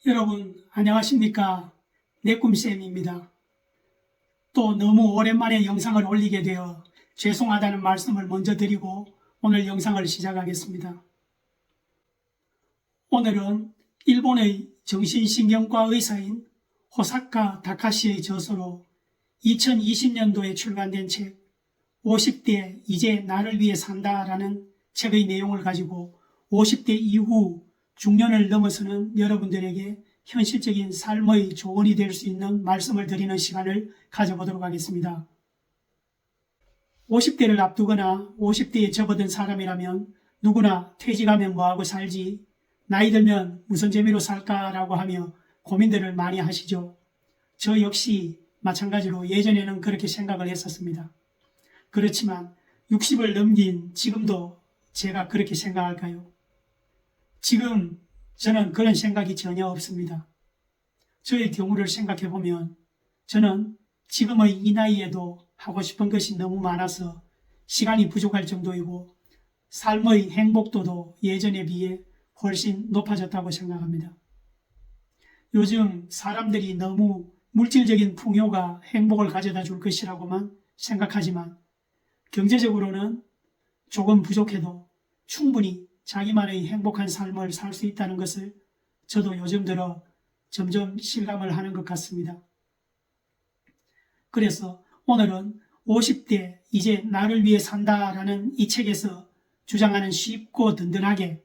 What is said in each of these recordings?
여러분 안녕하십니까? 내꿈쌤입니다. 또 너무 오랜만에 영상을 올리게 되어 죄송하다는 말씀을 먼저 드리고 오늘 영상을 시작하겠습니다. 오늘은 일본의 정신신경과 의사인 호사카 다카시의 저서로 2020년도에 출간된 책 50대 이제 나를 위해 산다라는 책의 내용을 가지고 50대 이후 중년을 넘어서는 여러분들에게 현실적인 삶의 조언이 될 수 있는 말씀을 드리는 시간을 가져보도록 하겠습니다. 50대를 앞두거나 50대에 접어든 사람이라면 누구나 퇴직하면 뭐하고 살지, 나이 들면 무슨 재미로 살까라고 하며 고민들을 많이 하시죠. 저 역시 마찬가지로 예전에는 그렇게 생각을 했었습니다. 그렇지만 60을 넘긴 지금도 제가 그렇게 생각할까요? 지금 저는 그런 생각이 전혀 없습니다. 저의 경우를 생각해 보면 저는 지금의 이 나이에도 하고 싶은 것이 너무 많아서 시간이 부족할 정도이고 삶의 행복도도 예전에 비해 훨씬 높아졌다고 생각합니다. 요즘 사람들이 너무 물질적인 풍요가 행복을 가져다 줄 것이라고만 생각하지만 경제적으로는 조금 부족해도 충분히 자기만의 행복한 삶을 살 수 있다는 것을 저도 요즘 들어 점점 실감을 하는 것 같습니다. 그래서 오늘은 50대 이제 나를 위해 산다라는 이 책에서 주장하는 쉽고 든든하게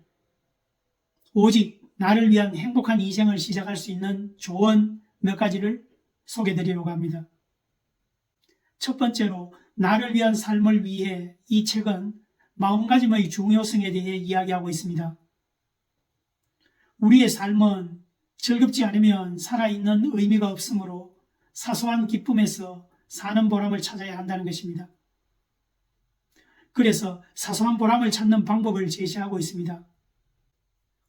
오직 나를 위한 행복한 인생을 시작할 수 있는 조언 몇 가지를 소개드리려고 합니다. 첫 번째로 나를 위한 삶을 위해 이 책은 마음가짐의 중요성에 대해 이야기하고 있습니다. 우리의 삶은 즐겁지 않으면 살아있는 의미가 없으므로 사소한 기쁨에서 사는 보람을 찾아야 한다는 것입니다. 그래서 사소한 보람을 찾는 방법을 제시하고 있습니다.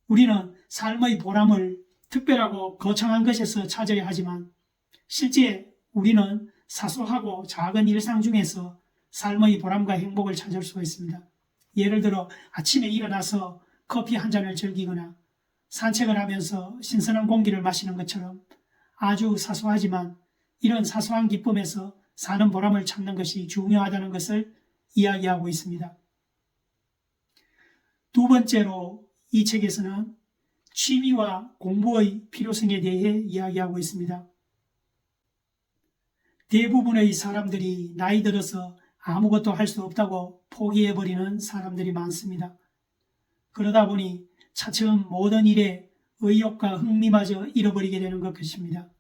우리는 삶의 보람을 특별하고 거창한 것에서 찾아야 하지만 실제 우리는 사소하고 작은 일상 중에서 삶의 보람과 행복을 찾을 수가 있습니다. 예를 들어 아침에 일어나서 커피 한 잔을 즐기거나 산책을 하면서 신선한 공기를 마시는 것처럼 아주 사소하지만 이런 사소한 기쁨에서 사는 보람을 찾는 것이 중요하다는 것을 이야기하고 있습니다. 두 번째로 이 책에서는 취미와 공부의 필요성에 대해 이야기하고 있습니다. 대부분의 사람들이 나이 들어서 아무것도 할 수 없다고 포기해버리는 사람들이 많습니다. 그러다 보니 차츰 모든 일에 의욕과 흥미마저 잃어버리게 되는 것입니다.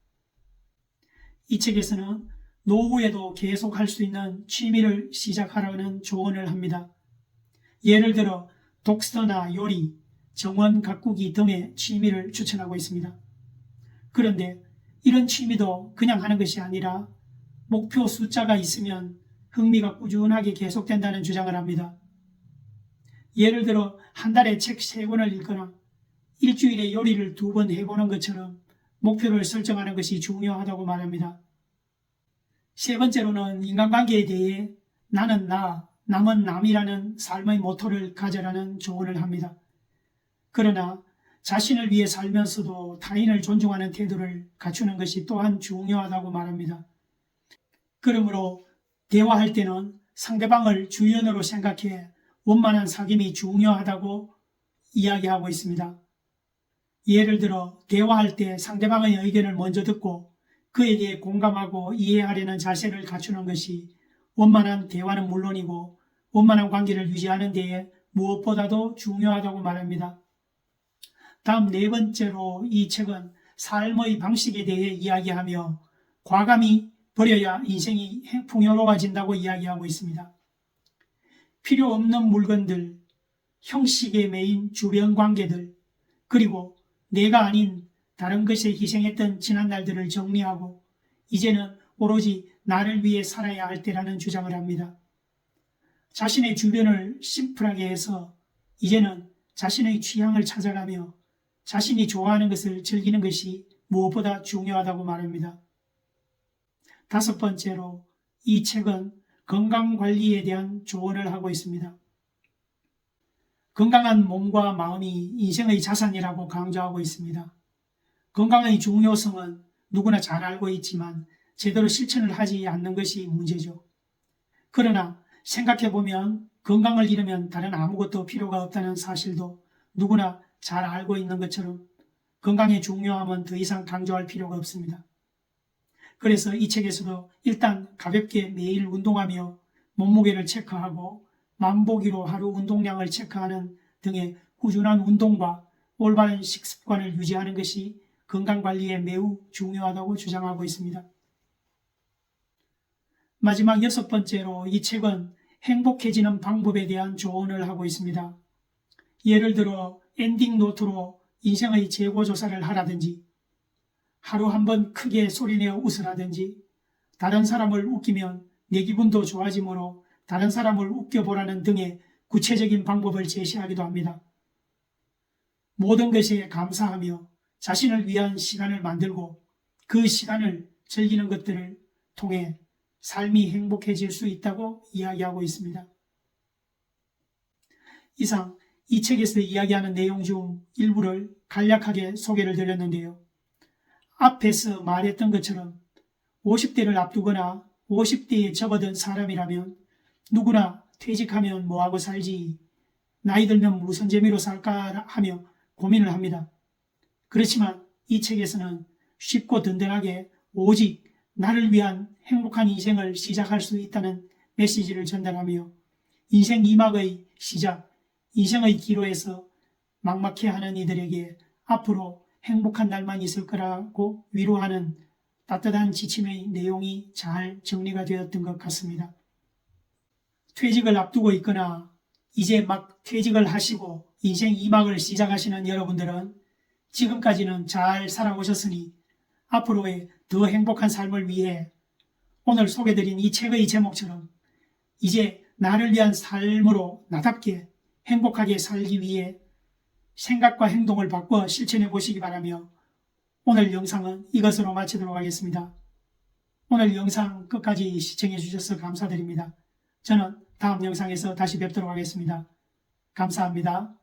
이 책에서는 노후에도 계속 할 수 있는 취미를 시작하라는 조언을 합니다. 예를 들어 독서나 요리, 정원 가꾸기 등의 취미를 추천하고 있습니다. 그런데 이런 취미도 그냥 하는 것이 아니라 목표 숫자가 있으면 흥미가 꾸준하게 계속된다는 주장을 합니다. 예를 들어 한 달에 책 3권을 읽거나 일주일에 요리를 2번 해보는 것처럼 목표를 설정하는 것이 중요하다고 말합니다. 세 번째로는 인간관계에 대해 나는 나, 남은 남이라는 삶의 모토를 가져라는 조언을 합니다. 그러나 자신을 위해 살면서도 타인을 존중하는 태도를 갖추는 것이 또한 중요하다고 말합니다. 그러므로 대화할 때는 상대방을 주연으로 생각해 원만한 사귐이 중요하다고 이야기하고 있습니다. 예를 들어 대화할 때 상대방의 의견을 먼저 듣고 그에 대해 공감하고 이해하려는 자세를 갖추는 것이 원만한 대화는 물론이고 원만한 관계를 유지하는 데에 무엇보다도 중요하다고 말합니다. 다음 네 번째로 이 책은 삶의 방식에 대해 이야기하며 과감히 버려야 인생이 풍요로워진다고 이야기하고 있습니다. 필요 없는 물건들, 형식에 매인 주변 관계들, 그리고 내가 아닌 다른 것에 희생했던 지난 날들을 정리하고 이제는 오로지 나를 위해 살아야 할 때라는 주장을 합니다. 자신의 주변을 심플하게 해서 이제는 자신의 취향을 찾아가며 자신이 좋아하는 것을 즐기는 것이 무엇보다 중요하다고 말합니다. 다섯 번째로 이 책은 건강관리에 대한 조언을 하고 있습니다. 건강한 몸과 마음이 인생의 자산이라고 강조하고 있습니다. 건강의 중요성은 누구나 잘 알고 있지만 제대로 실천을 하지 않는 것이 문제죠. 그러나 생각해보면 건강을 잃으면 다른 아무것도 필요가 없다는 사실도 누구나 잘 알고 있는 것처럼 건강의 중요함은 더 이상 강조할 필요가 없습니다. 그래서 이 책에서도 일단 가볍게 매일 운동하며 몸무게를 체크하고 만보기로 하루 운동량을 체크하는 등의 꾸준한 운동과 올바른 식습관을 유지하는 것이 건강관리에 매우 중요하다고 주장하고 있습니다. 마지막 6번째로 이 책은 행복해지는 방법에 대한 조언을 하고 있습니다. 예를 들어 엔딩 노트로 인생의 재고조사를 하라든지, 하루 한번 크게 소리내어 웃으라든지, 다른 사람을 웃기면 내 기분도 좋아지므로 다른 사람을 웃겨보라는 등의 구체적인 방법을 제시하기도 합니다. 모든 것에 감사하며 자신을 위한 시간을 만들고 그 시간을 즐기는 것들을 통해 삶이 행복해질 수 있다고 이야기하고 있습니다. 이상 이 책에서 이야기하는 내용 중 일부를 간략하게 소개를 드렸는데요. 앞에서 말했던 것처럼 50대를 앞두거나 50대에 접어든 사람이라면 누구나 퇴직하면 뭐하고 살지, 나이 들면 무슨 재미로 살까 하며 고민을 합니다. 그렇지만 이 책에서는 쉽고 든든하게 오직 나를 위한 행복한 인생을 시작할 수 있다는 메시지를 전달하며 인생 2막의 시작, 인생의 기로에서 막막해하는 이들에게 앞으로 행복한 날만 있을 거라고 위로하는 따뜻한 지침의 내용이 잘 정리가 되었던 것 같습니다. 퇴직을 앞두고 있거나 이제 막 퇴직을 하시고 인생 2막을 시작하시는 여러분들은 지금까지는 잘 살아오셨으니 앞으로의 더 행복한 삶을 위해 오늘 소개드린 이 책의 제목처럼 이제 나를 위한 삶으로 나답게 행복하게 살기 위해 생각과 행동을 바꿔 실천해 보시기 바라며 오늘 영상은 이것으로 마치도록 하겠습니다. 오늘 영상 끝까지 시청해 주셔서 감사드립니다. 저는 다음 영상에서 다시 뵙도록 하겠습니다. 감사합니다.